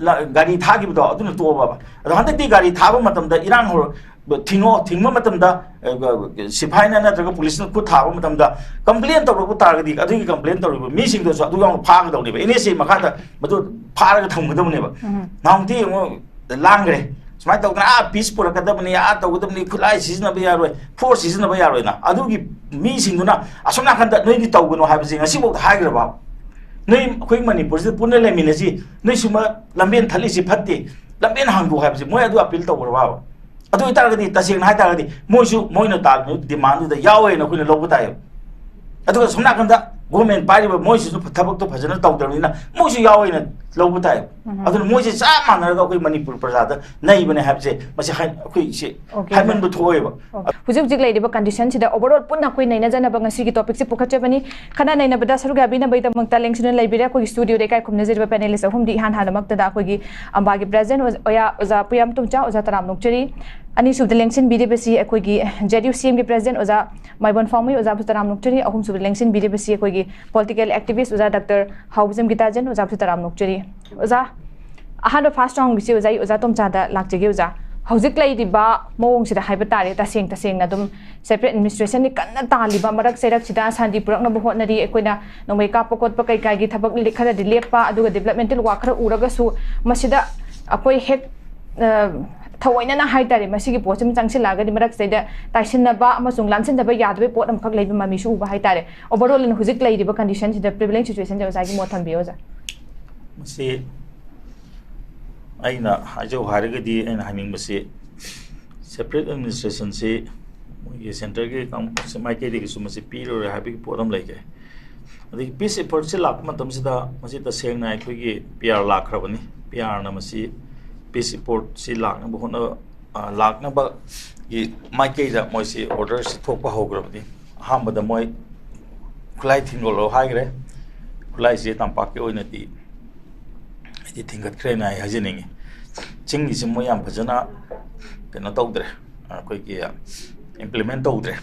gari thagi bdo aduna to baba ado hantak ti gari thaba matamda irang hor thingma matamda sipai na na traga police na ku thaba matamda complaint to ro tar gadi adu complaint to mi sing do so adu gang pha ga do ne ba ene se makha da madu pha ga thong ga do ne ba naung ti mo langre smai to na peace pura ka da bani a to ga bani khulai season ba yaroi force season ba yaroi na adu gi mi sing do na asona kan da noi ni to ga no ha ba sing asi bo ha ga ba noi khoi manipur se punna le minasi noi suma lamben thali si phatte lamben hangdu ha ba moi adu appeal to ba adu itaragadi tasing hai taragadi moisu moina tal demand da yawe na kuina lobu tayo adu somna kanda government party ba moisu thabak to phajana tawdani na moisu yawe na lobu tayo adu moisu sa manara ga koi manipur prajada nai bane habse masi koi se haman bu thoi ba hujik hujik lai de ba condition sida overall punna koi nai na jana ba ngasi gi topic se pukha chebani khana nai na bada saru ga bina bai ta mangta lengsin lai bira koi studio de kai khumna jeba panelist ahum di han halamak da koi gi amba gi president oya oza puyam tumcha oza taram nokchari ani sub lengsin bide basi koi gi jedu cm gi president oza maibon famui oza taram nokchari ahum sub lengsin bide basi koi gi political activist oza dr hauzim gitajan oza taram nokchari oza ahado fast strong bisi oza oza tomcha da lakjege oza hojik lai diba mowong sida haiba tare taseng na dum separate administration ni kanna taliba marak serak sida sandi purak na bohot na ri ekoina nomai ka pokot pa kai kai gi thabak li khara di lepa aduga developmental work khara uraga su masida akoi hek thawaina na hai tare masigi pochim changsil laga di marak seida taisin na ba amasung lansin da ba yadbe pot am khak leiba mami su ba hai tare overall in hojik lai diba condition sida prevailing situation ja oza gi mo thambi oza masi aina hajo harigadi aina haning basi separate administration se ye center ke kam semai ke digi sumasi piro re happy podam laike adi peace effort se lak matam sida masi ta seng na khoi gi pr lak khrabani pr na masi peace effort se lak na bohona lak na ba gi mai ke da moi se order se thok pa hograbani hamba da moi khulai thingolo haigre khulai se tampak ke oina ti di tingkat kren ai hajiningi chingi simmo yam phajana kena tawdre koi ki implement tawdre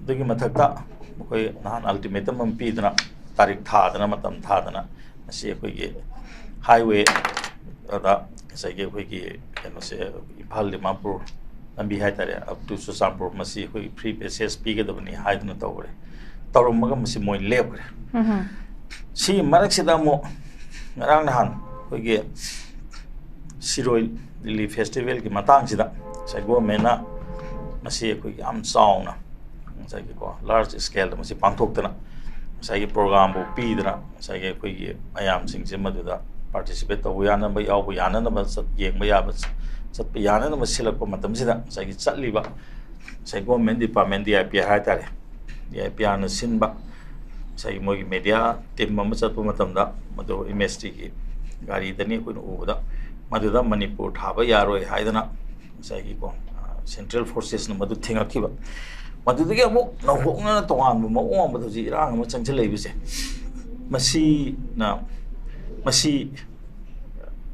dugi mathakta koi nan ultimatum am pi dana tarik tha dana matam tha dana asi koi ki highway da sai ge koi ki keno se Imphal Dimapur lambi hai tare up to Susanpur masi koi free passes pi ge dabani hai dana tawre tawrum maga masi moi lepre si marak sida mo ngarang nahan koige Siroi Lili Festival ki matang sida sai government na masi koi am sauna sai ko large scale masi pangthok tana sai ki program bu pi dana sai ki koi ayam sing se madu da participate to yana ba yaw bu yana na ba sat yeng ba ya ba sat pa yana na masilak ko matam sida sai ki chatli ba sai government department di IPR ha tare di IPR na sin ba sai mo ki media team ma chat pu matam da madu MST ki gari dani ko uda maduda manipur thaba yaroi haidana sai ko central forces na madu thinga kiba maduda ge mo na hokna tongan mo ong madu ji rang mo changchel leibise masi na masi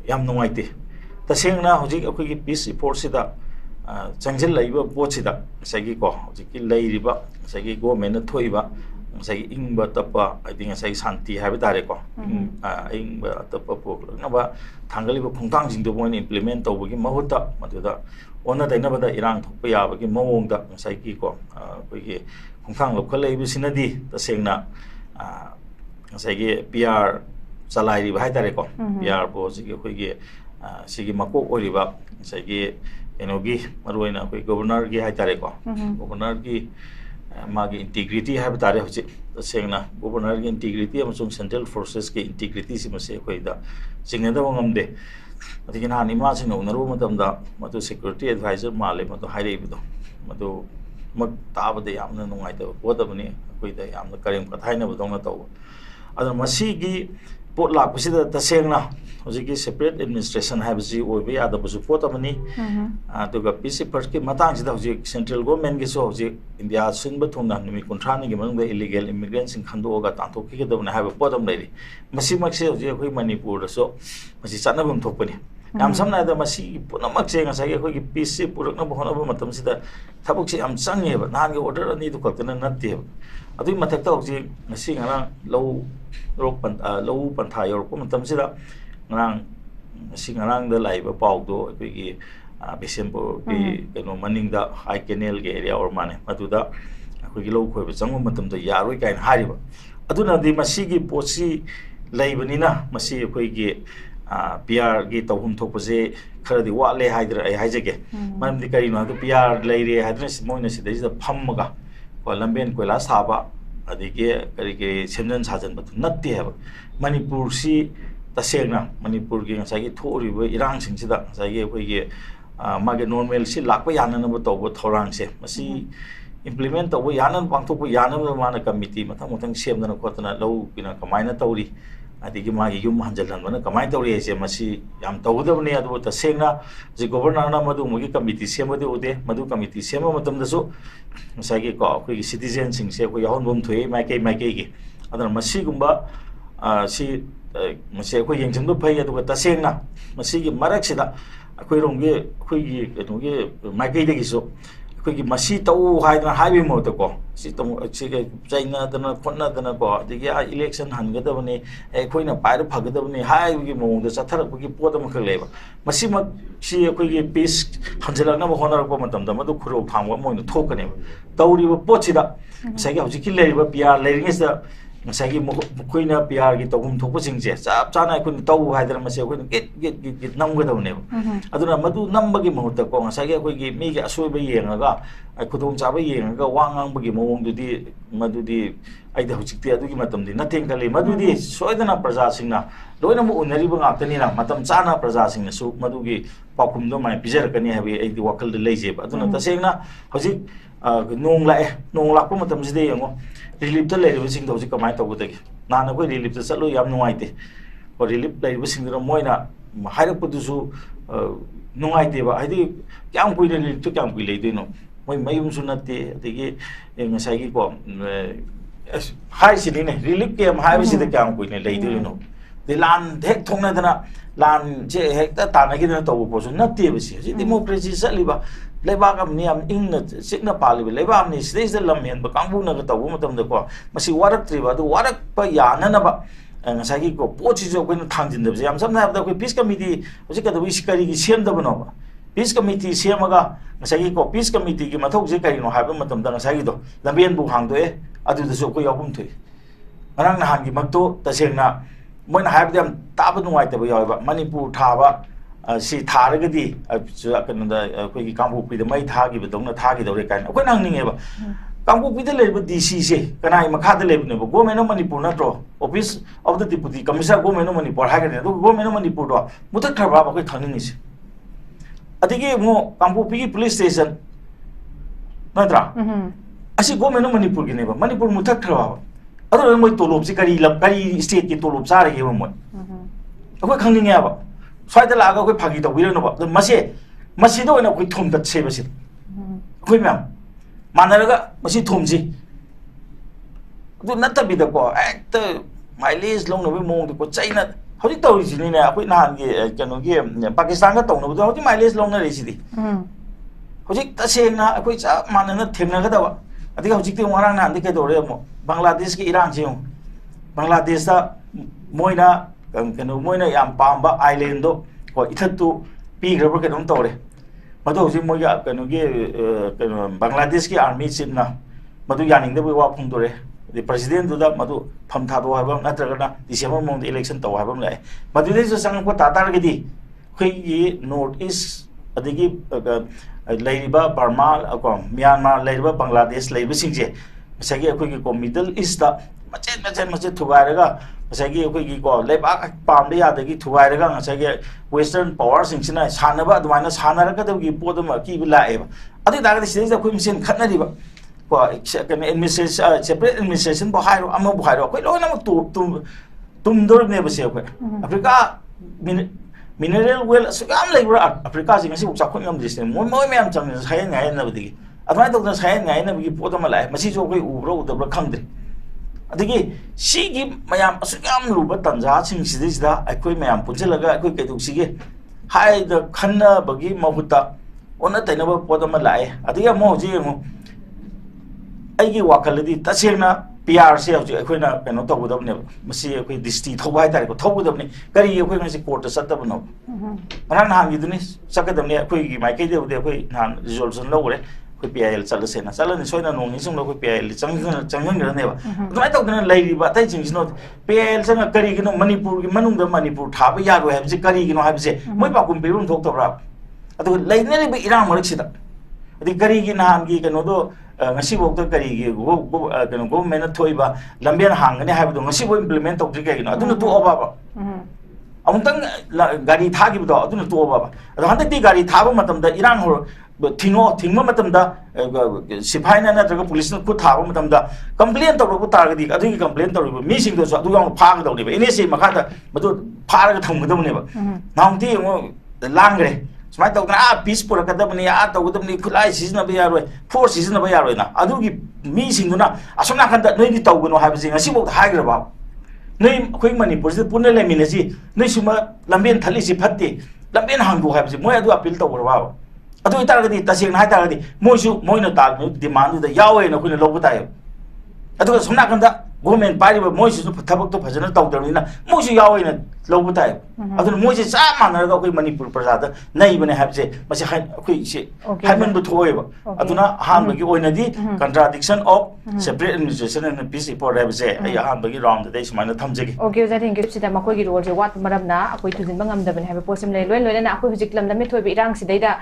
yam nongaite tasengna hojik akoi gi peace effort sida changchel leiba pochida sai ko hojik ki leiriba sai gi government na thoiba sai ingba tapa I think sai santi have tare ko ingba tapa po na ba thangali ba khungtang jing do point implement to gi mahuta maduda ona daina bada irang thokpa ya ba gi mawong da sai ki ko koi gi khungtang lo khalai bi sinadi ta sengna sai gi PR salai ri ba hai tare ko PR bo ji koi gi sigi mako ori ba sai gi enogi maruina koi governor gi hai tare ko governor gi magi integrity have tare hoche sengna governor ki integrity amsung central forces ki integrity si mase khoi da singna da ngamde ati na ni ma sing unaru matam da matu security advisor male matu haire bido matu mak tab de yamna nungai da poda bani khoi da yamna karim ka thaina budong na taw adar masi gi pot lak pasi da tasengna hoje ki separate administration have ji obe ya da busu pot amani to ga pc first ki matang ji da hoje central government gi so hoje india sun ba thong na nimi kontrani gi mang da illegal immigrants sing khando ga ta thok ki da na have pot am lai masi mak se hoje khoi manipur da so masi chana bum thok pani nam samna da masi puna mak se nga sa gi khoi ki pc purak na bahona ba matam si da thabuk se am change ba nan gi order ani du ka na natte adui mathak ta hoje masi nga low rok pan low pan tha yor ko matam si da nang ngarang da laiba pawdo akhoi Bisenpur ki keno maningda high canal ge area or mane maduda akhoi gi lo khoi ba changwa matam da yaroi kain hariba aduna di masigi posi laibanina masi akhoi gi PR gi tawhum thokpase khara di wale haidra ai haijage manam di kari no PR laire hadna moina sidai da phammaga ko lamben koila saba adige kari ke semjan sajan batu natte haba Manipur si tasegna Manipur gi ngasagi thori ba irang sing sida ngasagi akhoi gi मागे normal से लाख यान तब थौरांग से implement तब यान पांथोप यान माना committee मथंग मथंग सेमदना खोतना लौ बिना कमायना तौरी अदिगी मागे युम हंजलनबना कमाय तौरी एसे मसी याम तौदबने अदु तसेंगना जे गवर्नर ना मदु मुगी कमिटी सेमदे उदे मदु कमिटी सेम मतमदसु मसागे को अखोई सिटीजन सिंग से को याहनबम थोई माइके माइके गी अदर मसी गुंबा सी मसे को यंगजंबो फै अदु तसेंगना मसी गी मरक सिदा अखोई रोंगे अखोई गी कनोगे माइके देगी सो अखोई गी मसी तौ हाइदना हाइबे मोत को सी तम सिगे चाइना दना फोना दना को दिगी इलेक्शन हनगदबने अखोइना पाइर फगदबने हाइबगी मोंग द चथरकगी पोदम ख लेबा मसी मक सी अखोई गी पीस हंजलना होनर को मतम द मदु खुरो फांगवा मोइन थोकने तौरिबो पोचिदा सगे हौजिकी लेरिबा पिया लेरिंगेस Masagi mukoina PR gi togum thopo singje chap chana kun tau haidra mase kun git namga dawne aduna madu nambagi mahutta ko masagi koi gi mi gi asoi ba yenga khudong cha ba yenga wangang bagi mawong dudi aida hujikti adugi matam di natheng kali madu di soidana praja singna loina mu unari ba ngakani na matam chana praja singna su madu gi pakum do mai pijar kani habi aidi wakal de leje ba aduna tasengna hojik nong la ko matam jide yengo relief the lady sing those come out of the Nana relief the salo yam no idea or relief lady sing the moina higher put to no idea I think young queen to come with you know when Mayum Sunate the Masagi high city relief came high see the camp queen lady you know the land heck tonadana land hector tanagin to was not the democracy saliba Lebagam niam in the signal pali, Lebam is this the Lamian, but Kambuna got a woman of the core. Must water triba, the water by Yanaba and Sagiko, Porches of Win Tangin. Sometimes the peace committee was a Wishkari Shem the Bonova. Peace committee Siamaga, Sagiko, peace committee, Gimato Zikarino, Habimatum Danasagido, Lamian Buhangwe, Adu the Soko Yabuntu. Marang Hangi Makto, the Sena, when I have them Tabanu White away, Manipur Tava. Si Targadi, Quiki Kampu with the Mai Tagi, but don't target the Rekan. When I'm never Kampu with the label DCC, can I Makata Lebanon, Gomeno Manipur, office of the deputy, Commissar Gomeno Manipur, Hagan, Gomeno Manipur, Mutakara with Tanis. I think more Kampu police station. Nadra. I see Gomeno Manipur, Manipur Mutakara. Other than my Tolopsikari, Lapari state Tolopsari, even one. What coming ever? Fight the lago with Pagito, we don't know what the Masido and we tomb that savers it. Quimam Manaraga, Masi Tomzi. Do not be the boy, act my lace long away more to China. How do you tell you in a Quinhan can give Pakistan a tone without my lace longer city? Hojik the same now, which man and a Timnagada. I think Hojik one and the Kedoremo, Bangladesh Iran, Bangladesh, Moina. Moina Yam Pamba Island or Itatu Pig Republic on Tore. Madu Moya can give Bangladesh army Sidna, Madu Yaning the Wapundore. The president do that Madu Pamtado have Natragana, the Shamon election to have them like. But it is a song for Tatargadi, Hui Northeast, they give Ladiba, Burma, Myanmar, Ladiba, Bangladesh, Labor Singje, Sagi Middle East, much to Varaga. Sagi go Lebak Pamdia, the Tuaga, Sagi Western powers in China, Sanaba, the minus Hanaka, the Podum, Kibila. I think that is the Quimsin Canadiba. Second administration, separate administration, Bohiro, Amabuhiro, quite long to Tumdur never say Africa mineral well, so I'm like Africa, as you Sakunam distance, one more man, some is high and I never dig. At my doctor's hand, I never give Podum alive, Masizo wrote the country. Adigi, she give Mayam Sugam Luba Tanza, since this da, I quit Mayam Puzilaga, I quick to Sige. Hi, the Kana Bagi Mahuta, on a tenable Podamalai, Adia Mo Gimo. I give Wakaladi, Tasina, PR से अब अखोना कनो तौगदबने मसी अखोई डिस्ट्री थौबा हाय तारे को थौगदबने करी अखोई मसी court सत्तबनो मना नान गिदुनी सकदबने अखोई गी माइकै देबदे अखोई नान रिजोल्यूशन लौगरे अखोई PIL चलसेना चलने सोइना नोंनि सुंग अखोई PIL चंगनगरनेबा दुमाय तौदना लैरिबा तै जिंगसिनो PIL संग करी गिनो मणिपुर गी मनुंग मणिपुर थाबा यारो हाबसे करी गिनो हाबसे मोय पाकुम पेरुम थोक्तबरा अदु लैनरिबा इरांग मरकसिदा अदि करी गी नान गी कनो दो ngasi bokta kari gi kano government thoiba lambian hangane haibdo ngasi bo implement tawdri kai no aduna to obaba amutang gari thagi bdo aduna to obaba ado handati gari thaba matam da irang hor thingma matam da sipai na natraga police na khu thaba matam da complaint tawro bu targadi adu gi complaint tawro mi sing do so adu yang phag do ne ba ene se makha da madu pharaga thamgado ne ba naumti mo langre Smart talk na peace pura kada bani a talk kada bani kulai season na bayar roy force season na bayar roy na adu ki mi sing na asam na kan da noi di talk no have sing asi bok high graba noi khoi Manipur se punna le min si noi suma lamben thali si phatte lamben hang do have si moi adu appeal to graba adu itar ga di tasing na itar ga di moi su moi na tal demand da yawe na khoi na lobu ta adu asam na kan da government party ba moi su thabak to phajana taw dar ni na moi su yawe na lobu ta adu moi se sa man na khoi Manipur prajada nai bane have se masi khoi se hamen bu thoi ba aduna han ba gi oina di contradiction of separate administration and peace report have se ai han ba gi round da ismana thamje gi okay ja thank you sida makoi gi role je wat maram na akoi thujin bangam da bane have posim le loi loi na akoi hujik lam da me thoi bi rang si dai da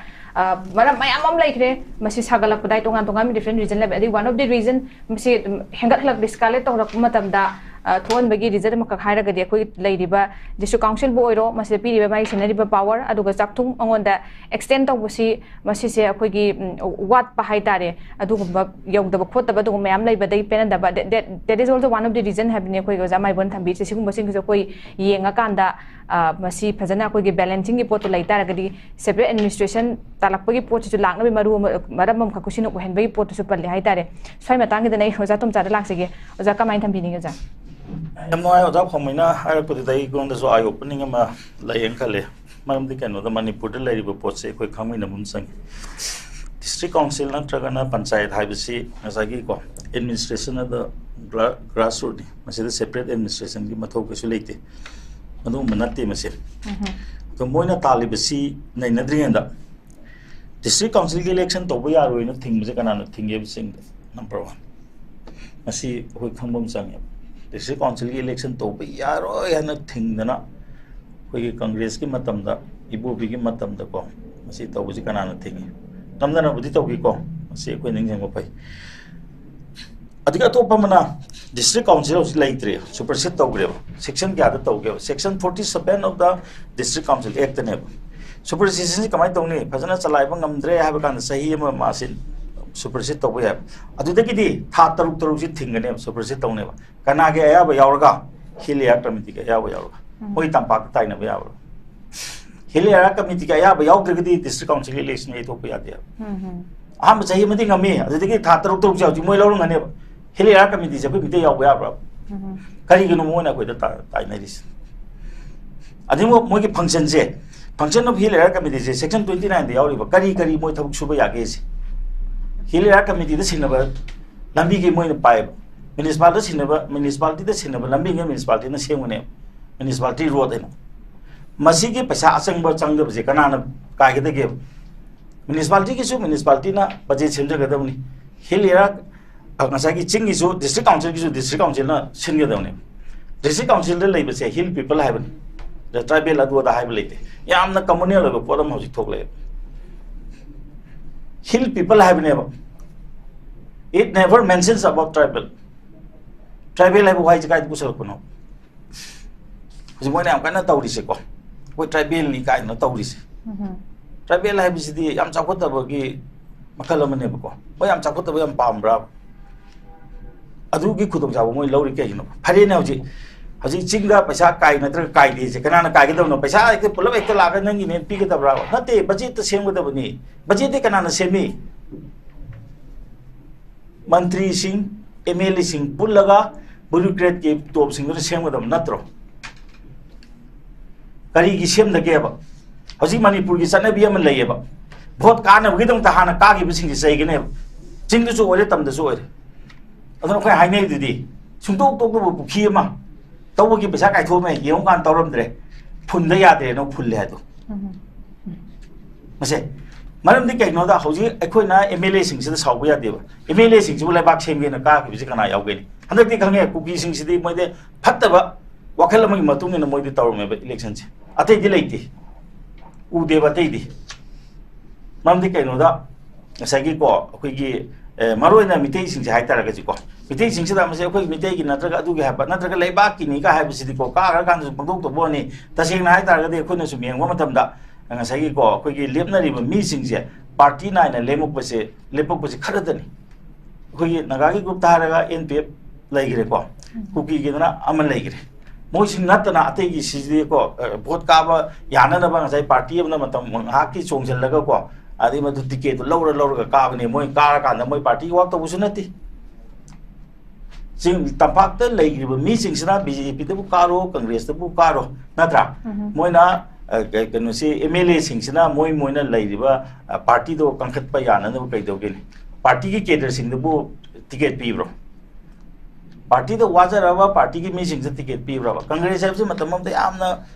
maram mayam am laikre masi sagalak pudai tongan tongan different region le adi one of the reason masi hengat halak discale to rak matam da thon bagi result ma ka khaira ga de koi leiriba district council bo oiro masi piriba mai senariba power aduga chakthung angon da extend to busi masi se akoi gi wat pa hai tare aduga yog da khot da du mayam leiba dai pen da that is also one of the reason have ne koi ga jamai bon thambi se sigum basing se koi yenga kanda masi phajana koi gi balancing gi pot lai tara ga di separate administration talakpa gi pot chu lakna bi maru maram mam ka kusino ko hen bai pot su palle hai tare swai matang gi da nei hoja tum cha da lak se ge oja ka mai thambi ni ga ja yam no ayo da khomina har ko dai gon da so ayo opening ma layeng khale maram di kano da Manipur da lai ba pot se koi khamai na mun sang district council na traga na panchayat hai bisi asagi ko administration da grassroots mase da separate administration gi mathau ke su leite adu manate mase to moina talibasi nai nadri da district council ki election to ba yaro ina thing je kana na thing ye sing number 1 masi hoi khambam sang district council ki election to ba yaro ya na thing na hoi congress ki matam da ibu bi ki matam da ko masi to ba ji kana na thing namna na budi to ki ko masi ko ning jang ko pai adika to pa mana district council of laitre supersede to gre section kya da to ge section 47 of the district council act ne supersede kamai to ni phajana chalai ba ngamdre ha ba kan sahi ma masin supersede to ya adu de ki di tha taruk taruk ji thingane supersede to ne ba kana ge ya ba yauraga hilia committee ga ya ba yauraga moi tampak tai na ba yauraga hilia committee ga ya ba yaudre gi district council election e to pa ya de am sahi ma di ngami adu de ki tha taruk taruk ji moi lorung ane ba hilia committee je ko mi de ya ba ya ba kari gi no mo na ko da tai na ris adi mo gi function of hilia committee je section 29 de yauri ba kari kari moi thabuk suba ya ge se hilia committee da sinaba lambi gi moi na pai municipality da sinaba lambi gi municipality na semune municipality road ena masi gi paisa asang ba chang da je kana na ka ge da ge municipality ki su municipality na budget sem ja ga da ni hilia ngasa gi ching gi su district council na sin ga da ni district council da leiba se hill people have the tribal adu da have leite yamna communal ba podam hoji thok le hill people have never it never mentions about tribal have why ga ku sel kuno ji mo na am kana tawri se ko ko tribal ni ka na tawri se tribal have si di am chakot ba gi makala mane ba ko mo am chakot ba am pam bra adu gi khudong jaw mo lori ke no phare na hoji hoji chinga paisa kai na tra kai di se kana na kai ga no paisa ek pulab ek la ga nang ni pi ga da bra na te budget sem ga da bani budget te kana na semi मंत्री Singh MLA Singh पुल्लगा bureaucrat के top Singh same गदम नत्रो करी की same दगेबा हजि Manipur की चनबी अम लैयेबा vote कान बगिदम तहाना कागी बिसिंग सैगने चिंग सु ओरे तम दसु ओरे ꯑꯗꯨꯅ ꯑꯩꯈꯣꯏ ꯍꯥꯏꯅꯩꯗꯨꯗꯤ ꯁꯨꯡꯇꯣꯛ ꯇꯣꯛꯇꯕ ꯄꯨꯈ꯭ꯔꯤ ꯑꯃ ꯇꯧꯕꯒꯤ ꯄꯩꯁꯥ ꯀꯥꯏꯊꯣꯛꯑꯝꯃꯦ ꯌꯦꯡꯉꯨꯀꯥꯟ ꯇꯧꯔꯝꯗ꯭ꯔꯦ ꯐꯨꯟꯗ ꯌꯥꯗ꯭ꯔꯦꯅ ꯐꯨꯜꯂꯦ ꯍꯥꯏꯗꯣ ꯃꯁꯦ ꯃꯔꯝꯗꯤ ꯀꯩꯅꯣꯗ ꯍꯧꯖꯤꯛ ꯑꯩꯈꯣꯏꯅ ꯑꯦꯝ ꯑꯦꯜ ꯑꯦꯁꯤꯡꯁꯤꯗ ꯁꯥꯎꯕ ꯌꯥꯗꯦꯕ ꯑꯦꯝ ꯑꯦꯜ ꯑꯦꯁꯤꯡꯁꯤꯕꯨ ꯂꯩꯕꯥꯛ ꯁꯦꯝꯒꯦꯅ ꯀꯥꯈꯤꯕꯁꯤ ꯀꯅꯥ ꯌꯥꯎꯒꯦꯅꯤ ꯍꯟꯗꯛꯇꯤ ꯈꯪꯉꯦ ꯀꯨꯀꯤꯁꯤꯡꯁꯤꯗꯤ ꯃꯣꯏꯗꯤ ꯐꯠꯇꯕ ꯋꯥꯈꯜ ꯑꯃꯒꯤ ꯃꯇꯨꯡ ꯏꯟꯅ ꯃꯣꯏꯗꯤ ꯇꯧꯔꯝꯃꯦꯕ ꯏꯂꯦꯛꯁꯟꯁꯦ ꯑꯇꯩꯗꯤ ꯂꯩꯇꯦ ꯎꯗꯦꯕ ꯑꯇꯩꯗꯤ ꯃꯔꯝꯗꯤ ꯀꯩꯅꯣꯗ ꯉꯁꯥꯏꯒꯤꯀꯣ ꯑꯩꯈꯣꯏꯒꯤ ꯃꯔꯨꯑꯣꯏꯅ ꯃꯤꯇꯩꯁꯤꯡꯁꯦ ꯍꯥꯏꯇꯥꯔꯒꯗꯤꯀꯣ ꯃꯤꯇꯩꯁꯤꯡꯁꯤꯗ ꯃꯁꯤ ꯑꯩꯈꯣꯏ ꯃꯤꯇꯩꯒꯤ ꯅꯠꯇ꯭ꯔꯒ ꯑꯗꯨꯒꯤ ꯍꯥꯏꯕ ꯅꯠꯇ꯭ꯔꯒ ꯂꯩꯕꯥꯛꯀꯤꯅꯤꯒ ꯍꯥꯏꯕꯁꯤꯗꯤꯀꯣ ꯀꯥꯈ꯭ꯔꯀꯥꯟꯗꯁꯨ ꯄꯪꯊꯣꯛꯇꯕ ꯋꯥꯅꯤ ꯇꯁꯦꯡꯅ ꯍꯥꯏꯇꯥꯔꯒꯗꯤ ꯑꯩꯈꯣꯏꯅ ꯁꯨꯝ ꯌꯦꯡꯕ ꯃꯇꯝꯗ ꯉꯁꯥꯏꯒꯤꯀꯣ ꯑꯩꯈꯣꯏꯒꯤ ꯂꯦꯞꯅꯔꯤꯕ ꯃꯤꯁꯤꯡꯁꯦ ꯄꯥꯔꯇꯤ ꯅꯥꯏꯅ ꯂꯦꯞꯄꯛꯄꯁꯦ ꯈꯔꯗꯅꯤ ꯑꯩꯈꯣꯏꯒꯤ ꯅꯥꯒꯥꯒꯤ ꯒ꯭ꯔꯨꯞꯇ ꯍꯥꯏꯔꯒ NPF ꯂꯩꯈ꯭ꯔꯦꯀꯣ ꯀꯨꯀꯤꯒꯤꯗꯅ ꯑꯃ ꯂꯩꯈ꯭ꯔꯦ ꯃꯣꯏꯁꯤꯡ ꯅꯠꯇꯅ ꯑꯇꯩꯒꯤ ꯁꯤꯁꯤꯗꯤꯀꯣ ꯚꯣꯠ ꯀꯥꯕ ꯌꯥꯅꯅꯕ ꯉꯁꯥꯏ ꯄꯥꯔꯇꯤ ꯑꯃꯅ ꯃꯇꯝ ꯉꯥꯏꯍꯥꯛꯀꯤ ꯆꯣꯡꯁꯤꯜꯂꯒꯀꯣ ꯑꯗꯩ ꯃꯗꯨ ꯇꯤꯀꯦꯠꯇꯨ ꯂꯧꯔꯒ ꯀꯥꯕꯅꯦ ꯃꯣꯏ ꯀꯥꯔꯀꯥꯟꯗ ꯃꯣꯏ ꯄꯥꯔꯇꯤꯒꯤ ꯋꯥꯛ ꯇꯧꯕꯁꯨ ꯅꯠꯇꯦ ꯇꯝꯄꯥꯛꯇ ꯂꯩꯔꯤꯕ ꯃꯤꯁꯤꯡꯁꯤꯅ BJPꯗꯕꯨ ꯀꯥꯔꯣ ꯀꯪꯒ꯭ꯔꯦꯁꯇꯕꯨ ꯀꯥꯔꯣ ꯅꯠꯇ꯭ꯔꯥ ꯃꯣꯏꯅ ꯀꯩꯅꯣꯁꯤ MLA ꯁꯤꯡꯁꯤꯅ ꯃꯣꯏꯅ ꯂꯩꯔꯤꯕ ꯄꯥꯔꯇꯤꯗꯣ ꯀꯟꯈꯠꯄ ꯌꯥꯅꯅꯕ ꯀꯩꯗꯧꯒꯦꯅꯤ ꯄꯥꯔꯇꯤꯒꯤ ꯀꯦꯗꯔꯁꯤꯡꯗꯕꯨ ꯇꯤꯀꯦꯠ ꯄꯤꯕ꯭ꯔꯣ ꯄꯥꯔꯇꯤꯗ ꯋꯥꯖꯔꯕ ꯄꯥꯔꯇꯤꯒꯤ ꯃꯤꯁꯤꯡꯁꯦ ꯇꯤꯀꯦꯠ ꯄꯤꯕ꯭ꯔꯕ ꯀꯪꯒ꯭ꯔꯦꯁ ꯍꯥꯏꯕꯁꯤ ꯃꯇꯝ ꯑꯃꯗ ꯌꯥꯝꯅ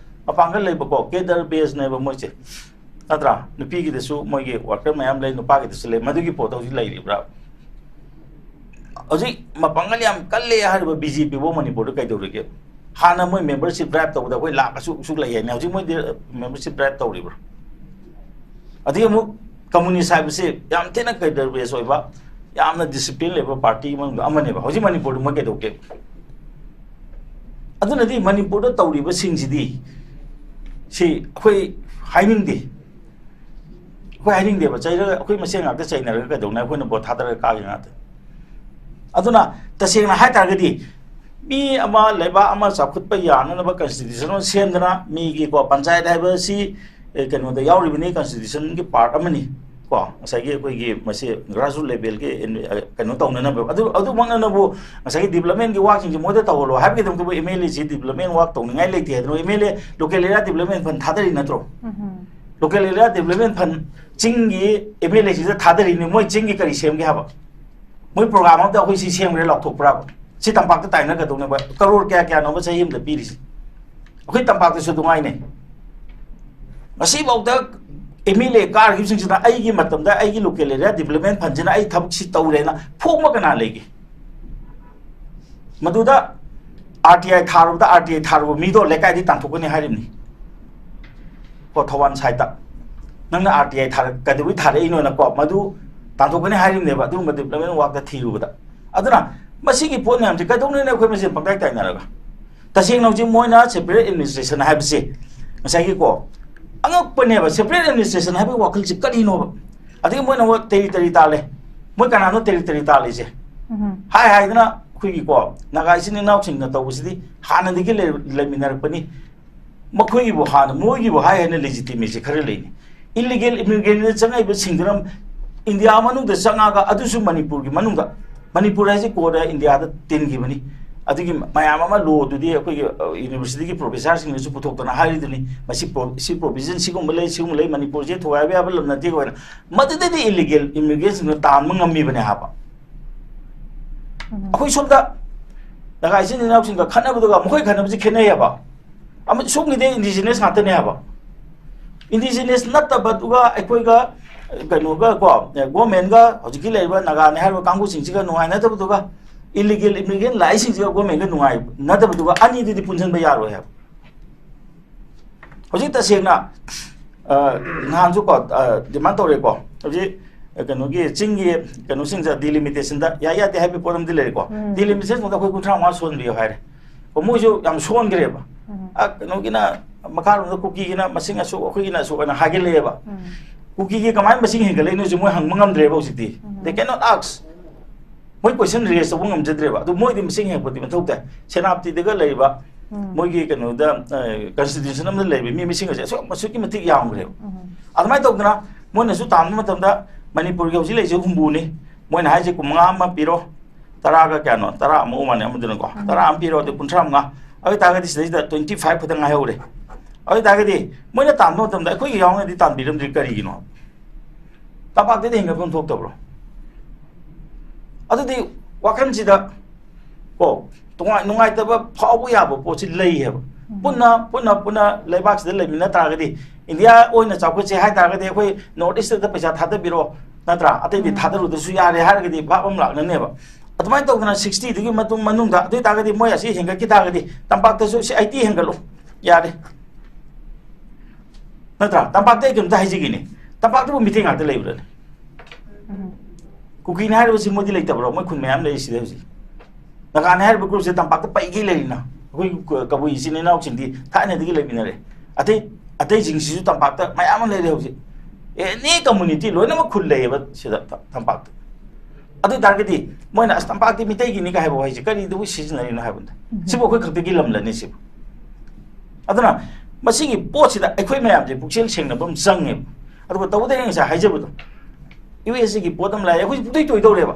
ꯃꯄꯥꯡꯒꯜ ꯂꯩꯕꯀꯣ ꯀꯦꯗꯔ ꯕꯦꯁꯅꯦꯕ ꯃꯣꯏꯁꯦ ꯅꯠꯇ꯭ꯔꯥ ꯅꯨꯄꯤꯒꯤꯗꯁꯨ ꯃꯣꯏꯒꯤ ꯋꯥꯔꯀꯔ ꯃꯌꯥꯝ ꯂꯩ ꯅꯨꯄꯥꯒꯤꯗꯁꯨ ꯂꯩ ꯃꯗꯨꯒꯤ ꯄꯣꯠꯇꯣ ꯍꯧꯖꯤꯛ ꯂꯩꯔꯤꯕ꯭ꯔꯥ ꯍꯧꯖꯤꯛ ꯃꯄꯥꯡꯒꯜ ꯌꯥꯝ ꯀꯜꯂꯦ ꯍꯥꯏꯔꯤꯕ BJP ꯕꯨ ꯃꯅꯤꯄꯨꯔꯗ ꯀꯩꯗꯧꯔꯤꯒꯦ ꯍꯥꯟꯅ ꯃꯣꯏ ꯃꯦꯝꯕꯔꯁꯤꯞ ꯗ꯭राꯏꯞ ꯇꯧꯕꯗ ꯑꯩꯈꯣꯏ ꯂꯥꯛ ꯑꯁꯨꯛ ꯂꯩ ꯍꯥꯏꯅ ꯍꯧꯖꯤꯛ ꯃꯣꯏꯗꯤ ꯃꯦꯝꯕꯔꯁꯤꯞ ꯗ꯭राꯏꯞ ꯇꯧꯔꯤꯕ꯭ꯔꯥ ꯑꯗꯒꯤ ꯑꯃꯨꯛ ꯀꯝꯃꯨꯅꯤꯁ ꯍꯥꯏꯕꯁꯤ ꯌꯥꯝ ꯊꯤꯅ ꯀꯦꯗꯔ ꯕꯦꯁ ꯑꯣꯏꯕ ꯌꯥꯝꯅ ꯗꯤꯁꯤꯄ꯭ꯂꯤꯟ ꯂꯩꯕ ꯄꯥꯔꯇꯤ ꯃꯅꯨꯡꯗ ꯑꯃꯅꯦꯕ ꯍꯧꯖꯤꯛ ꯃꯅꯤꯄꯨꯔꯗ ꯃꯣꯏ ꯀꯩꯗꯧꯒꯦ ꯑꯗꯨꯅꯗꯤ ꯃꯅꯤꯄꯨꯔꯗ ꯇꯧꯔꯤꯕꯁꯤꯡꯁꯤꯗꯤ ꯁꯤ ꯑꯩꯈꯣꯏ ꯍꯥꯏꯅꯤꯡꯗꯦ ꯑꯩꯈꯣꯏ ꯍꯥꯏꯅꯤꯡꯗꯦꯕ ꯆꯩꯔꯒ ꯑꯩꯈꯣꯏ ꯃꯁꯦꯟ ꯉꯥꯛꯇ ꯆꯩꯅꯔꯒ ꯀꯩꯗꯧꯅ ꯑꯩꯈꯣꯏꯅ ꯚꯣꯠ ꯊꯥꯗꯔꯒ ꯀꯥꯒꯦ ꯉꯥꯛꯇ ꯑꯗꯨꯅ ꯇꯁꯦꯡꯅ ꯍꯥꯏꯇꯥꯔꯒꯗꯤ ꯃꯤ ꯑꯃ ꯂꯩꯕꯥꯛ ꯑꯃ ꯆꯥꯎꯈꯠꯄ ꯌꯥꯅꯅꯕ ꯀꯟꯁꯇꯤꯇ꯭ꯌꯨꯁꯟ ꯑꯃ ꯁꯦꯝꯗꯅ ꯃꯤꯒꯤꯀꯣ ꯄꯟꯆꯥꯌꯠ ꯍꯥꯏꯕꯁꯤ ꯀꯩꯅꯣꯗ ꯌꯥꯎꯔꯤꯕꯅꯤ ꯀꯟꯁꯇꯤꯇ꯭ꯌꯨꯁꯟꯒꯤ ꯄꯥꯔꯠ ꯑꯃꯅꯤ ꯀꯣ ꯉꯁꯥꯏꯒꯤ ꯑꯩꯈꯣꯏꯒꯤ ꯃꯁꯤ ꯒ꯭ꯔꯥꯁꯔꯨꯠ ꯂꯦꯚꯦꯜꯒꯤ ꯀꯩꯅꯣ ꯇꯧꯅꯅꯕ ꯑꯗꯨꯃꯛꯅꯕꯨ ꯉꯁꯥꯏꯒꯤ ꯗꯤꯕꯂꯞꯃꯦꯟꯒꯤ ꯋꯥꯛꯁꯤꯡꯁꯦ ꯃꯣꯏꯗ ꯇꯧꯍꯜꯂꯣ ꯍꯥꯏꯕꯒꯤꯗꯃꯛꯇꯕꯨ MLAꯁꯤ ꯗꯤꯕꯂꯞꯃꯦꯟ ꯋꯥꯛ ꯇꯧꯅꯤꯡꯉꯥꯏ ꯂꯩꯇꯦ ꯍꯥꯏꯗꯅ MLA ꯂꯣꯀꯦꯜ ꯑꯦꯔꯤꯌꯥ ꯗꯤꯕꯂꯞꯃꯦꯟ ꯐꯟ ꯊꯥꯗꯔꯤ ꯅꯠꯇ꯭रो ꯂꯣꯀꯦꯜ ꯑꯦꯔꯤꯌꯥ ꯗꯤꯕꯂꯞꯃꯦꯟ ꯐꯟ ꯆꯤꯡꯒꯤ MLAꯁꯤꯗ ꯊꯥꯗꯔꯤꯅꯤ ꯃꯣꯏ ꯆꯤꯡꯒꯤ ꯀꯔꯤ ꯁꯦꯝꯒꯦ ꯍꯥꯏꯕ ꯃꯣꯏ ꯄ꯭ꯔꯣꯒ꯭ꯔꯥꯝ ꯑꯃꯗ ꯑꯩꯈꯣꯏ ꯁꯤ ꯁꯦꯝꯈ꯭ꯔꯦ ꯂꯥꯎꯊꯣꯛꯄ꯭ꯔꯥꯕ ꯁꯤ ꯇꯝꯄꯥꯛꯇ ꯇꯥꯏꯅꯒꯗꯧꯅꯦꯕ ꯀꯔꯣꯔ ꯀꯌꯥꯅꯣꯕ ꯆꯍꯤ ꯑꯃꯗ ꯄꯤꯔꯤꯁꯤ ꯑꯩꯈꯣꯏ ꯇꯝꯄꯥꯛꯇꯁꯨ ꯑꯗꯨꯃꯥꯏꯅꯦ ꯉꯁꯤꯐꯥꯎꯗ MLA ꯀꯥꯔꯈꯤꯕꯁꯤꯡꯁꯤꯅ ꯑꯩꯒꯤ ꯃꯇꯝꯗ ꯑꯩꯒꯤ ꯂꯣꯀꯦꯜ ꯑꯦꯔꯤꯌꯥ ꯗꯤꯕꯂꯞꯃꯦꯟ ꯐꯟꯁꯤꯅ ꯑꯩ ꯊꯕꯛꯁꯤ ꯇꯧꯔꯦꯅ ꯐꯣꯡꯕ ꯀꯅꯥ ꯂꯩꯒꯦ ꯃꯗꯨꯗ RTI ꯊꯥꯔꯨꯕ ꯃꯤꯗꯣ ꯂꯩꯀꯥꯏꯗꯤ ꯇꯥꯟꯊꯣꯛꯀꯅꯤ ꯍꯥꯏꯔꯤꯕꯅꯤ ꯀꯣ ꯊꯧꯕꯥꯜ ꯁꯥꯏꯠꯇ ꯅꯪꯅ RTI ꯀꯩꯗꯧꯕꯩ ꯊꯥꯔꯛꯏꯅꯣꯅꯀꯣ ꯃꯗꯨ ꯇꯥꯟꯊꯣꯛꯀꯅꯤ ꯍꯥꯏꯔꯤꯕꯅꯦꯕ ꯑꯗꯨꯒꯨꯝꯕ ꯗꯤꯕꯂꯞꯃꯦꯟ ꯋꯥꯛꯇ ꯊꯤꯔꯨꯕꯗ ꯑꯗꯨꯅ ꯃꯁꯤꯒꯤ ꯄꯣꯠ ꯃꯌꯥꯝꯁꯦ ꯀꯩꯗꯧꯅꯤꯅ ꯑꯩꯈꯣꯏ ꯃꯁꯦꯟ ꯄꯪꯇꯥꯏ ꯇꯥꯏꯅꯔꯒ ꯇꯁꯦꯡꯅ ꯍꯧꯖꯤꯛ ꯃꯣꯏꯅ ꯁꯦꯄꯔꯦꯠ ꯑꯦꯗꯃꯤꯅꯤꯁꯇ꯭ꯔꯦꯁꯟ ꯍꯥꯏꯕꯁꯦ ꯉꯁꯥꯏꯒꯤꯀꯣ ꯑꯉꯛꯄꯅꯦꯕ ꯁꯦꯄꯔꯦꯠ ꯑꯦꯗꯃꯤꯅꯤꯁꯇ꯭ꯔꯦꯁꯟ ꯍꯥꯏꯕꯒꯤ ꯋꯥꯈꯜꯁꯦ ꯀꯔꯤꯅꯣꯕ ꯑꯗꯒꯤ ꯃꯣꯏꯅ ꯇꯦꯔꯤꯇꯔꯤ ꯇꯥꯜꯂꯦ ꯃꯣꯏ ꯀꯅꯥꯅꯣ ꯇꯦꯔꯤꯇꯔꯤ ꯇꯥꯜꯂꯤꯁꯦ ꯍꯥꯏꯗꯅ ꯑꯩꯈꯣꯏꯒꯤꯀꯣ ꯅꯥꯒꯥ ꯏꯆꯤꯟ ꯏꯅꯥꯎꯁꯤꯡꯅ ꯇꯧꯕꯁꯤꯗꯤ ꯍꯥꯟꯅꯗꯒꯤ ꯂꯩꯃꯤꯟꯅꯔꯛꯄꯅꯤ ꯃꯈꯣꯏꯒꯤꯕꯨ ꯍꯥꯟꯅ ꯃꯣꯏꯒꯤꯕꯨ ꯍꯥꯏꯅ ꯂꯦꯖꯤꯇꯤꯃꯦꯁꯤ ꯈꯔ ꯂꯩꯅꯤ ꯏꯜꯂꯤꯒꯦꯜ ꯏꯃꯤꯒ꯭ꯔꯦꯟꯗ ꯆꯪꯉꯛꯏꯕꯁꯤꯡꯗꯨꯅ ꯏꯟꯗꯤꯌꯥ ꯃꯅꯨꯡꯗ ꯆꯪꯉꯒ ꯑꯗꯨꯁꯨ ꯃꯅꯤꯄꯨꯔꯒꯤ ꯃꯅꯨꯡꯗ ꯃꯅꯤꯄꯨꯔ ꯍꯥꯏꯁꯤ ꯀꯣꯟꯅ ꯏꯟꯗꯤꯌꯥꯗ ꯇꯤꯟꯈꯤꯕꯅꯤ ꯑꯗꯨꯒꯤ ꯃꯌꯥꯝ ꯑꯃ ꯂꯣꯗꯨꯗꯤ ꯑꯩꯈꯣꯏꯒꯤ ꯌꯨꯅꯤꯚꯔꯁꯤꯇꯤꯒꯤ ꯄ꯭ꯔꯣꯐꯦꯁꯔꯁꯤꯡꯅꯁꯨ ꯄꯨꯊꯣꯛꯇꯅ ꯍꯥꯏꯔꯤꯗꯨꯅꯤ ꯁꯤ ꯄ꯭ꯔꯣꯕꯤꯖꯟ ꯁꯤꯒꯨꯝꯕ ꯂꯩ ꯃꯅꯤꯄꯨꯔꯁꯦ ꯊꯨꯒꯥꯏꯕ ꯌꯥꯕ ꯂꯝ ꯅꯠꯇꯦ ꯑꯣꯏꯅ ꯃꯗꯨꯗꯗꯤ ꯏꯜꯂꯤꯒꯦꯜ ꯏꯃꯤꯒ꯭ꯔꯦꯟꯁꯤꯡꯅ ꯇꯥꯟꯕ ꯉꯝꯃꯤꯕꯅꯦ ꯍꯥꯏꯕ ꯑꯩꯈꯣꯏ ꯁꯣꯝꯗ ꯅꯥꯒꯥ ꯏꯆꯤꯟ ꯏꯅꯥꯎꯁꯤꯡꯒ ꯈꯠꯅꯕꯗꯨꯒ ꯃꯈꯣꯏ ꯈꯠꯅꯕꯁꯤ ꯈꯦꯠꯅꯩꯌꯦꯕ ꯑꯃ ꯁꯣꯝꯒꯤꯗꯤ ꯏꯟꯗꯤꯖꯤꯅꯁ ꯉꯥꯛꯇꯅꯦ ꯍꯥꯏꯕ ꯏꯟꯗꯤꯖꯤꯅꯁ ꯅꯠꯇꯕꯗꯨꯒ ꯑꯩꯈꯣꯏꯒ ꯀꯩꯅꯣꯒ ꯀꯣ ꯒꯣꯔꯃꯦꯟꯒ ꯍꯧꯖꯤꯛꯀꯤ ꯂꯩꯔꯤꯕ ꯅꯥꯒꯥꯅꯦ ꯍꯥꯏꯔꯤꯕ ꯀꯥꯡꯕꯨꯁꯤꯡꯁꯤꯒ ꯅꯨꯡꯉꯥꯏꯅꯗꯕꯗꯨꯒ ꯏꯜꯂꯤꯒꯦꯜ ꯏꯃꯤꯒ꯭ꯔꯦꯟ ꯂꯥꯛꯏꯁꯤꯡꯁꯤꯒ ꯒꯣꯔꯃꯦꯟꯒ ꯅꯨꯡꯉꯥꯏꯅꯗꯕꯗꯨꯒ ꯑꯅꯤꯗꯨꯗꯤ ꯄꯨꯟꯁꯤꯟꯕ ꯌꯥꯔꯣꯏ ꯍꯥꯏꯕ ꯍꯧꯖꯤꯛ ꯇꯁꯦꯡꯅ ꯅꯍꯥꯟꯁꯨ ꯀꯣ ꯗꯤꯃꯥꯟ ꯇꯧꯔꯦꯀꯣ ꯍꯧꯖꯤꯛ ꯀꯩꯅꯣꯒꯤ ꯆꯤꯡꯒꯤ ꯀꯩꯅꯣꯁꯤꯡꯁꯦ ꯗꯤꯂꯤꯃꯤꯇꯦꯁꯟꯗ ꯌꯥꯗꯦ ꯍꯥꯏꯕ ꯄꯣꯠ ꯑꯃꯗꯤ ꯂꯩꯔꯦꯀꯣ ꯗꯤꯂꯤꯃꯤꯇꯦꯁꯟꯗ ꯑꯩꯈꯣꯏ 35 ꯁꯣꯟꯕꯤꯌꯨ ꯍꯥꯏꯔꯦ ꯃꯣꯏꯁꯨ ꯌꯥꯝ ꯁꯣꯟꯈ꯭ꯔꯦꯕ ꯀꯩꯅꯣꯒꯤना ꯃꯈꯥꯔꯣꯝꯗ ꯀꯨꯀꯤꯒꯤꯅ ꯃꯁꯤꯡ ꯑꯁꯨꯛ ꯑꯩꯈꯣꯏꯒꯤꯅ ꯑꯁꯨꯛ ꯑꯅ ꯍꯥꯏꯒꯠꯂꯛꯑꯦꯕ ꯀꯨꯀꯤꯒꯤ ꯀꯃꯥꯏꯅ ꯃꯁꯤꯡ ꯍꯦꯟꯒꯠꯂꯛꯏꯅꯣꯁꯨ ꯃꯣꯏ ꯍꯪꯕ ꯉꯝꯗ꯭ꯔꯦꯕ ꯍꯧꯖꯤꯛꯇꯤ ꯗꯦ ꯀꯦꯅꯣꯠ ꯑꯥꯛꯁ ꯃꯣꯏ ꯀꯣꯏꯁꯟ ꯔꯦꯖ ꯇꯧꯕ ꯉꯝꯖꯗ꯭ꯔꯦꯕ ꯑꯗꯨ ꯃꯣꯏꯗꯤ ꯃꯁꯤꯡ ꯍꯦꯟꯒꯠꯄꯗꯤ ꯃꯊꯧ ꯇꯥꯏ ꯁꯦꯅꯥꯄꯇꯤꯗꯒ ꯂꯩꯔꯤꯕ ꯃꯣꯏꯒꯤ ꯀꯩꯅꯣꯗ ꯀꯟꯁꯇꯤꯇ꯭ꯌꯨꯁꯟ ꯑꯃꯗ ꯂꯩꯔꯤꯕ ꯃꯤ ꯃꯁꯤꯡ ꯑꯁꯦ ꯑꯁꯨꯛꯀꯤ ꯃꯇꯤꯛ ꯌꯥꯝꯈ꯭ꯔꯦꯕ ꯑꯗꯨꯃꯥꯏꯅ ꯇꯧꯗꯅ ꯃꯣꯏꯅꯁꯨ ꯇꯥꯟꯕ ꯃꯇꯝꯗ ꯃꯅꯤꯄꯨꯔꯒꯤ ꯍꯧꯖꯤꯛ ꯂꯩꯔꯤꯁꯦ ꯍꯨꯝꯐꯨꯅꯤ ꯃꯣꯏꯅ ꯍꯥꯏꯁꯦ 50 ꯑꯃ ꯄꯤꯔꯣ 10ꯒ ꯀꯌꯥꯅꯣ 10 ꯑꯃ ꯃꯥꯅꯦ ꯑꯃꯗꯨꯅꯀꯣ 10 ꯑꯃ ꯄꯤꯔꯣ ꯑꯗꯨ 35 ꯑꯗꯨ ꯇꯥꯔꯒꯗꯤ ꯁꯤꯗꯩꯁꯤꯗ 25 ꯈꯛꯇꯪ ꯉꯥꯏꯍꯧꯔꯦ ꯑꯗꯨ ꯇꯥꯔꯒꯗꯤ ꯃꯣꯏꯅ ꯇꯥꯟꯕ ꯃꯇꯝꯗ ꯑꯩꯈꯣꯏꯒꯤ ꯌꯥꯎꯅꯗꯤ ꯇꯥꯟꯕꯤꯔꯝꯗ꯭ꯔꯤ ꯀꯔꯤꯒꯤꯅꯣ ꯇꯝꯄꯥꯛꯇꯗꯤ ꯍꯦꯟꯒꯠꯐꯝ ꯊꯣꯛꯇꯕ꯭ꯔꯣ ꯑꯗꯨꯗꯤ wakanjida ko nungai taba phawu yaba pochi lei heba puna leibak sida leimina taragadi India oina chawkche hai taragadi akhoi north east da paisa thada biro natra atai di thada ru da su yare haragadi bhabam lakna neba adumai tawdana 60 digi matung manung da adui taragadi moi asi henga ki taragadi tampak ta su 80 hengalo yare natra tampak ta gam da haiji gini tampak ta meeting ata leibra kuki na har si modi leitabro moi khun mayam lei sida hosi nakan har bu group se tampak ta paigi leina koi kabu isine na ochindi thane digi leminare atai jingsi su tampak ta mayam le hosi any community loina ma khul leiba sida tampak adu targeti moina tampak ti mitai gini ka haibo haisi kari du season na haibunda sibo koi khakti gi lam lani sibo aduna masigi pochida ekhoi mayam je puksel sengna bam sange adu tawde ngi sa haijabudo US ki podam lai ekhoi putoi toi do leba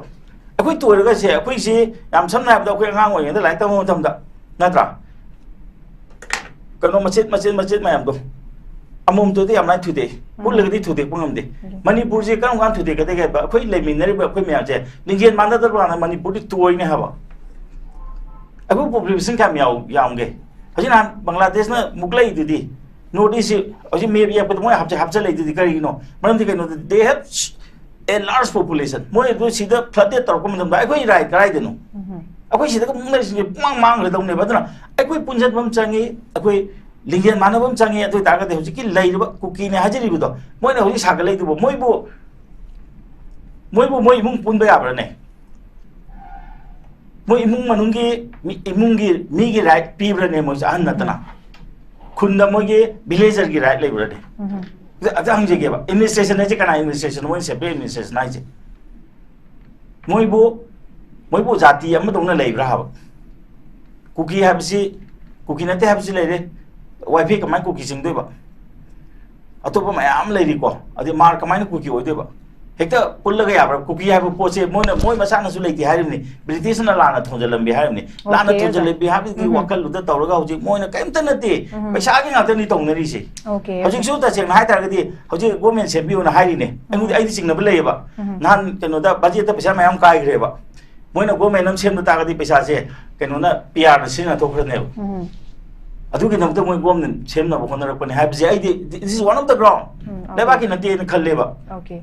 ekhoi toiraga se ekhoi si yam samna habda ekhoi ngang oi da lai tamo tamda natra kano macet mayam do amum to de am lai thude pulagdi thude pungam de manipur je kan kan thude kade ga ekhoi leminari ba ekhoi mayam je lingjen manda dar ba manipur di toi ne haba aku population kam yaung ge hajina bangladesh na muklai didi notice hoji maybe ya but moi hapcha lai didi kari no manam di no they have a large population moi do sida flooded tor ko mandam ai rai karai denu akoi sida ko mungna si mang le dong ne badna akoi punjat bam changi akoi lingyan manabam changi atoi daga de hoji ki lai ba kuki ne hajiri bu do moi na hoji saga lai du moi imung pun ba abra ne moi imung manungi mi gi right pi bra ne moi an natana khunda moi ge villager gi right lai bra ne Adang je ba administration je kana administration mo se be administration nai je moi bo jati am dong na lei bra ha kuki habsi kuki na te habsi lei re wifi kamai kuki sing doi ba atopa mayam lei ri ko adi mar kamai kuki oi doi ba hekta pullaga ya bra kuki ha po se moi masa na su lei ti harim ni british na lana thonjalam bi harim ni lana thonjal bi ha bi wakal lu da tawraga hoji moi na kaim ta na te paisa gi ngata ni tong na ri se okay hoji su ta cheng hai tar ga di hoji government se bi na hai ni ne ai di sing na lei ba nan keno da budget ta paisa mayam kai gre ba moi na government nam sem ta ga di paisa se keno na pr na sin na thok ne adu ki nam ta moi government sem na ba khona ra ko ne hai bi ai this is one of the ground leba ki na te na khalle ba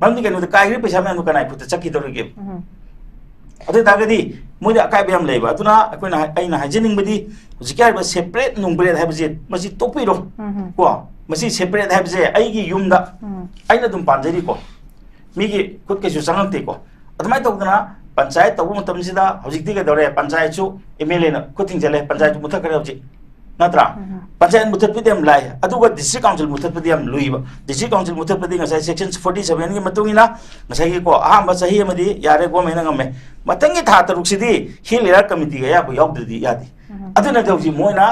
mam ni keno da kai gre paisa mayam ka nai put chaki to ge adu ta ga di moi da kai bayam lei ba tuna ko na ai na hajening badi hoji ka ba separate nung bread hai bi masi topi ro ko masi separate hai bi ai gi yum da ai na dum panjari ko mi gi khut ke su sangam te ko admai to na panchayat tabu matam sida hoji ti ga dore panchayat chu mla na khuting jale panchayat mutha kare hoji natra panchayat muthat pidem lai adu ga district council muthat pidem luiba district council muthat pidi ngasai section 47 gi matungina ngasai gi ko ahamba sahi amadi yare go mena ngame matangi tha taruk sidi hilera committee ga ya bu yok didi yadi adu na jauji moina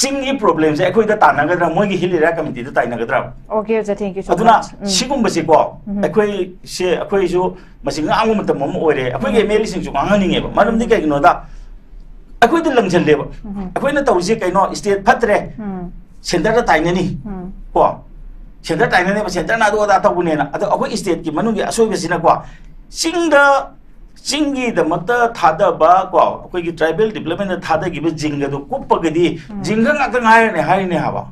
singi problems ai khoi da tanagadra moi gi hilera committee da tainagadra okay ja thank you so aduna much sigum basi ko akhoi ju masing angu matam mom ore akhoi ge meli sing ju ngani nge ba maram di kai no da akhoi da langjal le ba akhoi na tawji kai no state phatre center da tainani ko center tainani ba center na do da tawune na adu akhoi state ki manu gi asoi basi na ko Jingi the mata thada ba ko akhoi gi tribal development thada gi be jinga do kupagadi jinga ngak ngai ne hai ne haba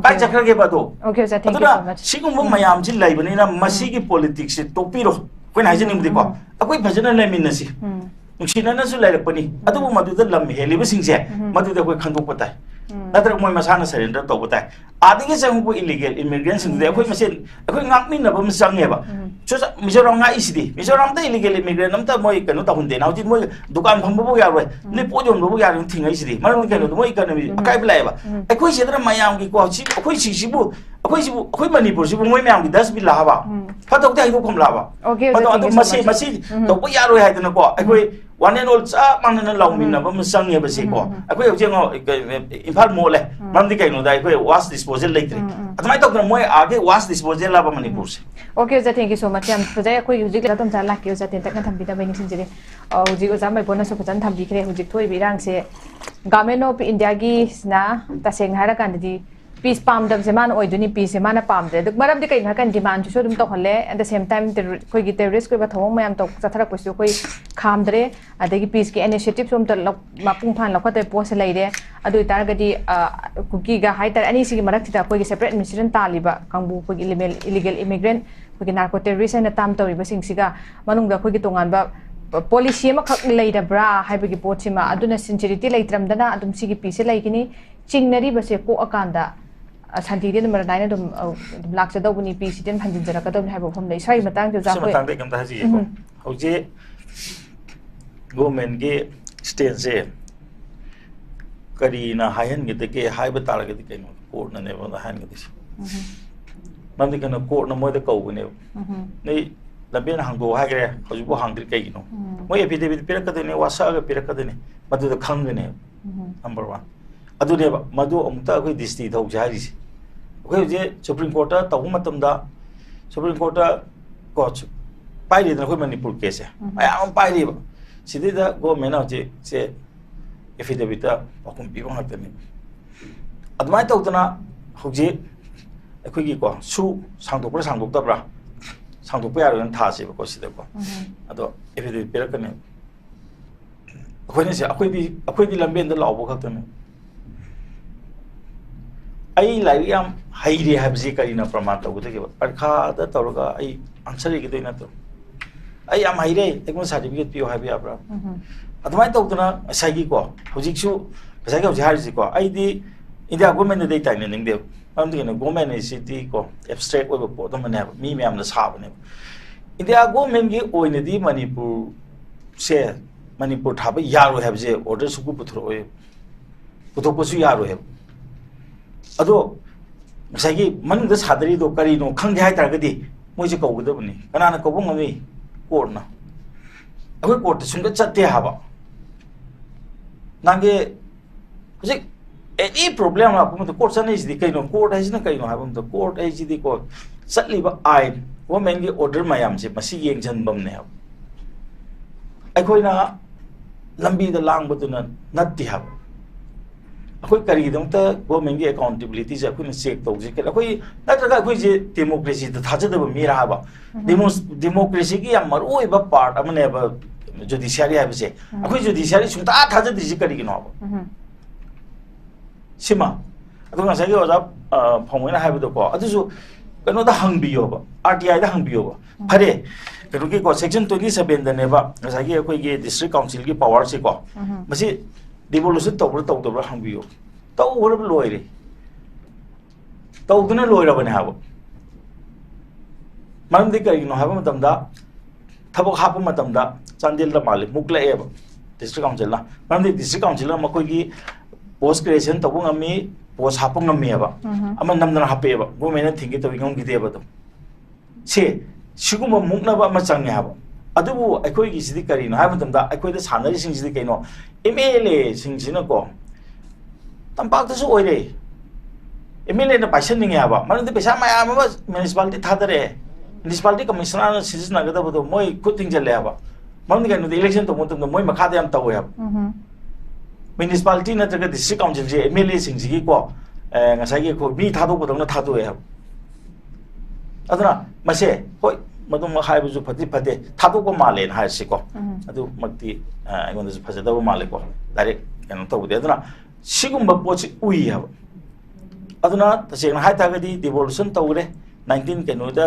kai chakra ge ba do okay sir thank you so much sigum mayam ji lai bani na masi gi politics se topiro ko na hajin nimdi ko akhoi bhajana lai min nasi nuksina na su lai rakpani adu madu da lam heli ba singje madu da koi khandok patai natra moi masana surrender to patai adi ge sang ko illegal immigrants sing de akhoi masen akhoi ngak min na ba sang he ba so mizoram nga isidi mizoram da illegal immigrant nam ta moi kanu ta hunde na moi dukan pham bu ya roi ni pojom bu ya ring thingai isidi maram kanu moi economy akai blai ba akhoi sedra mayam gi ko chi akhoi akhoi manipur si bu moi mayam gi 10 bi la ba phatok dai ko kom la ba okay adu masi to bu ya roi ha de na ko akhoi one and all cha man na law min na ba sang ye ba se ko akhoi ojeng imphal mo le mam di kai no dai akhoi waste disposal laitri atmai to moi age waste disposal la ba manipur se okay ja thank you so much am pujai akhoi hujik la tom cha la ke ja ten tak na tham bi da bai ni sin jire hujik o jamai bona so phajan tham bi khre hujik thoi bi rang se government of india gi na ta seng hara kan di peace palm dam se man oi duni peace mana palm de duk maram de kai na kan demand chu dum to khole at the same time koi gi terrorist koi ba thong mayam to chathara ko su koi kham dre adagi peace ki initiative sum to mapung phan la khate post lai de adu tar ga di kuki ga hai tar ani si marak thita koi gi separate administration taliba kangbu koi illegal immigrant koi narco terrorist na tam to riba sing siga manung da koi gi tongan ba policy ma khak lai da bra hai ba gi pot sima aduna sincerity lai tram dana adum si gi peace lai kini chingnari ba se ko akanda santi din mar naina dum lak sa dawni peace din phanjin jara ka dum hai ba phom lai sai matang jo ja ko matang de kam ta ji ko hoje government ge state se kari na hayan ge de ke hai ba tar ge de ke no court na ne ba da han ge de mam de kana court na mo de ko ne nei lamben hang go ha ge hoju bo hang dir ke gi no mo affidavit pira ka de ne wasa ga pira ka de ne madu da khang ne number 1 adu ne ba madu amta koi district thau jari si koi je supreme court ta taw matam da supreme court ta ko pai de na koi manipur case ai am pai de ba sidi da government na je affidavit ta akum pi bang ta ne admai taw tana hoje koi gi ko su sang dok ta bra sang dok pa ya ran tha se ba ko si da ko ado affidavit pera ka ne koi ne se akoi di lamben da law bo khak ta ne ai lai yam haire habji karina praman to gute ke parkha da tawga ai answer ge doina to ai am haire ekmo certificate pio habi abra admai to tuna sai gi ko hojik su sai ga jihar ji ko ai di india government de tai ne ning de am de government ne city ko abstract over po to mane mi me am na sa ne india government gi oine di manipur se manipur thaba yaro habje order su ku puthro oy puthok su yaro heb ado sai man da sadari do kari no khang hai tar ga di moi je ko gu da bani kana na ko bong ami court na akoi court sun ga chatte ha ba nange je any problem ha ko court san is di kai no court is na kai no ha bam to court is di ko satli ba ai wo men gi order mayam je masi yeng jan bam ne ha akoi na lambi da lang bu tu na nat di ha akoi kari dong ta government gi accountability ja kun check to ji ka akoi na tra ga akoi je democracy ta thaja da mi ra ba democracy gi yam mar oi ba part amane ba judiciary ha ba je akoi judiciary sung ta thaja di ji kari gi no ba sima adu nga sa gi oja phomoi na ha ba do ko adu su kano da hang bi yo ba RTI da hang bi yo ba phare kano gi ko section 27 da ne ba nga sa gi akoi gi district council gi power se ko masi devolution tau bra hang biyo tau hor loi re tau duna loi ra bane ha ba maram de kai no ha ba matam da thabok ha pa matam da chandel da malik mukla e ba district council na maram de district council ma koi gi post creation tau ngami post ha pa ngami ba ama nam na ha pe ba go mena thingi to ngam gi de ba to se siguma mukna ba ma chang ha ba adubu akoi gi sidi kari no ha matam da akoi da sanari sing sidi kai no MLA sing sina ko tampak ta su oi re MLA na paisa ning ya ba man de paisa ma ya ma municipality thadare municipality commissioner na sizis na ga da bodo moi kuting jale ya ba man de no election to mo to moi makha de am taw ya municipality na ta ga district council je MLA sing ji ko nga sa gi ko bi thado bodo na thado ya aduna mase hoi madum ma hai bu ju phati phate thado ko male na ha si ko adu makti ai ngon ju phase da bu male ko direct kan to bu de aduna sigum ba po chi ui ha aduna ta se na hai ta ga di devolution to re 19 ke no da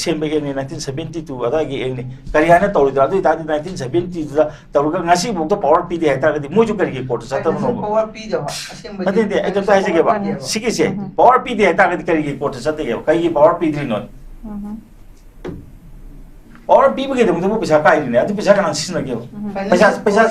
sem be ge ni 1972 ada gi eng ni kariana to ri da du ta 1972 da to ga ngasi bu to power p de ha ta ga di mo ju kari gi court sa ta no power p de asem ba de de ai ta sai ge ba sigi se power p de ha ta ga di kari gi court sa te ge kai gi power p 3 no और पीबगे दम तो पैसा का आई ने तो पैसा का सिन लगे पैसा